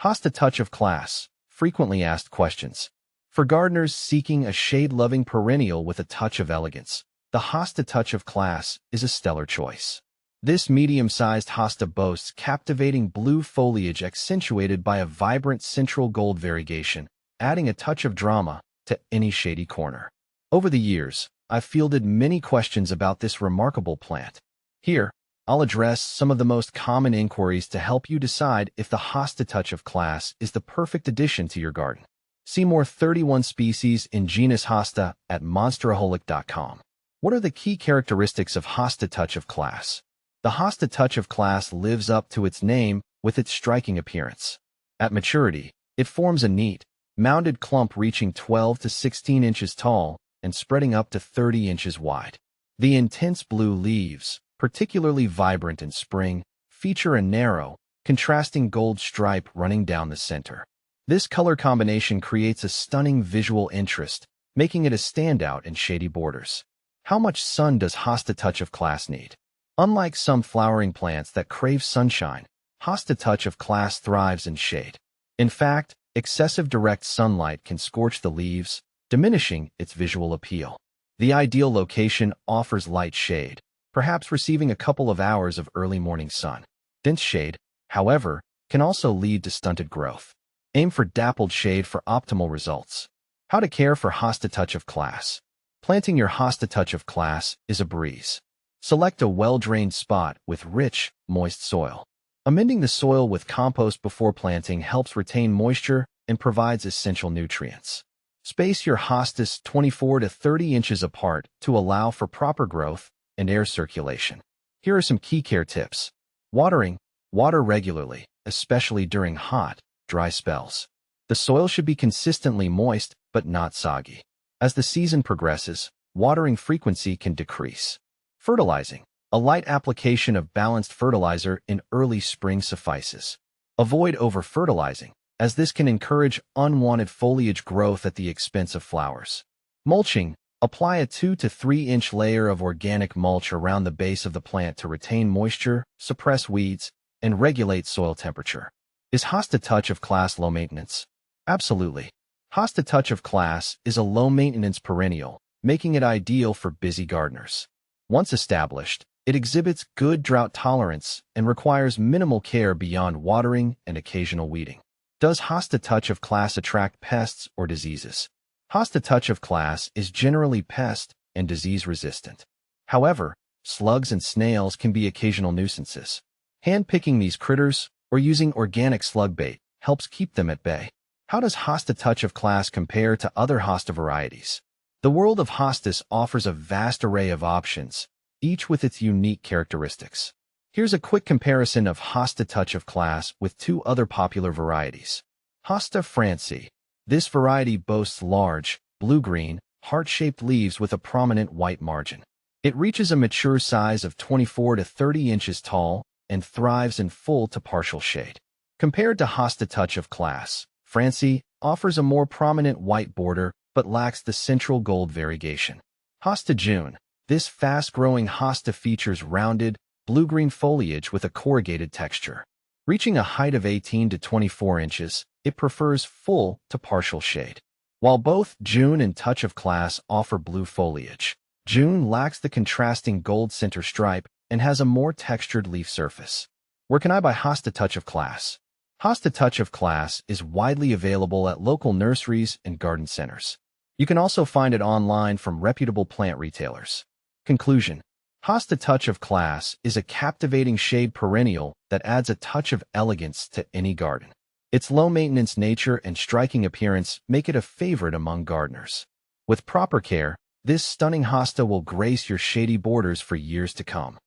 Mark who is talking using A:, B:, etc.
A: Hosta touch of class. Frequently asked questions. For gardeners seeking a shade-loving perennial with a touch of elegance, the Hosta touch of class is a stellar choice. This medium-sized hosta boasts captivating blue foliage accentuated by a vibrant central gold variegation, adding a touch of drama to any shady corner. Over the years, I've fielded many questions about this remarkable plant. Here, I'll address some of the most common inquiries to help you decide if the Hosta touch of class is the perfect addition to your garden. See more 31 species in genus Hosta at monsteraholic.com. What are the key characteristics of Hosta touch of class? The Hosta touch of class lives up to its name with its striking appearance. At maturity, it forms a neat, mounded clump reaching 12 to 16 inches tall and spreading up to 30 inches wide. The intense blue leaves, particularly vibrant in spring, feature a narrow, contrasting gold stripe running down the center. This color combination creates a stunning visual interest, making it a standout in shady borders. How much sun does Hosta touch of class need? Unlike some flowering plants that crave sunshine, Hosta touch of class thrives in shade. In fact, excessive direct sunlight can scorch the leaves, diminishing its visual appeal. The ideal location offers light shade, perhaps receiving a couple of hours of early morning sun. Dense shade, however, can also lead to stunted growth. Aim for dappled shade for optimal results. How to care for Hosta touch of class. Planting your Hosta touch of class is a breeze. Select a well-drained spot with rich, moist soil. Amending the soil with compost before planting helps retain moisture and provides essential nutrients. Space your hostas 24 to 30 inches apart to allow for proper growth and air circulation. Here are some key care tips. Watering. Water regularly, especially during hot, dry spells. The soil should be consistently moist but not soggy. As the season progresses, watering frequency can decrease. Fertilizing. A light application of balanced fertilizer in early spring suffices. Avoid over-fertilizing, as this can encourage unwanted foliage growth at the expense of flowers. Mulching. Apply a 2 to 3 inch layer of organic mulch around the base of the plant to retain moisture, suppress weeds, and regulate soil temperature. Is Hosta touch of class low maintenance? Absolutely. Hosta touch of class is a low-maintenance perennial, making it ideal for busy gardeners. Once established, it exhibits good drought tolerance and requires minimal care beyond watering and occasional weeding. Does Hosta touch of class attract pests or diseases? Hosta touch of class is generally pest and disease resistant. However, slugs and snails can be occasional nuisances. Hand-picking these critters or using organic slug bait helps keep them at bay. How does Hosta touch of class compare to other Hosta varieties? The world of hostas offers a vast array of options, each with its unique characteristics. Here's a quick comparison of Hosta touch of class with two other popular varieties. Hosta Francie. This variety boasts large, blue-green, heart-shaped leaves with a prominent white margin. It reaches a mature size of 24 to 30 inches tall and thrives in full to partial shade. Compared to Hosta touch of class, Francie offers a more prominent white border but lacks the central gold variegation. Hosta June. This fast-growing hosta features rounded, blue-green foliage with a corrugated texture. Reaching a height of 18 to 24 inches, it prefers full to partial shade. While both June and Touch of Class offer blue foliage, June lacks the contrasting gold center stripe and has a more textured leaf surface. Where can I buy Hosta Touch of Class? Hosta Touch of Class is widely available at local nurseries and garden centers. You can also find it online from reputable plant retailers. Conclusion. Hosta Touch of Class is a captivating shade perennial that adds a touch of elegance to any garden. Its low-maintenance nature and striking appearance make it a favorite among gardeners. With proper care, this stunning hosta will grace your shady borders for years to come.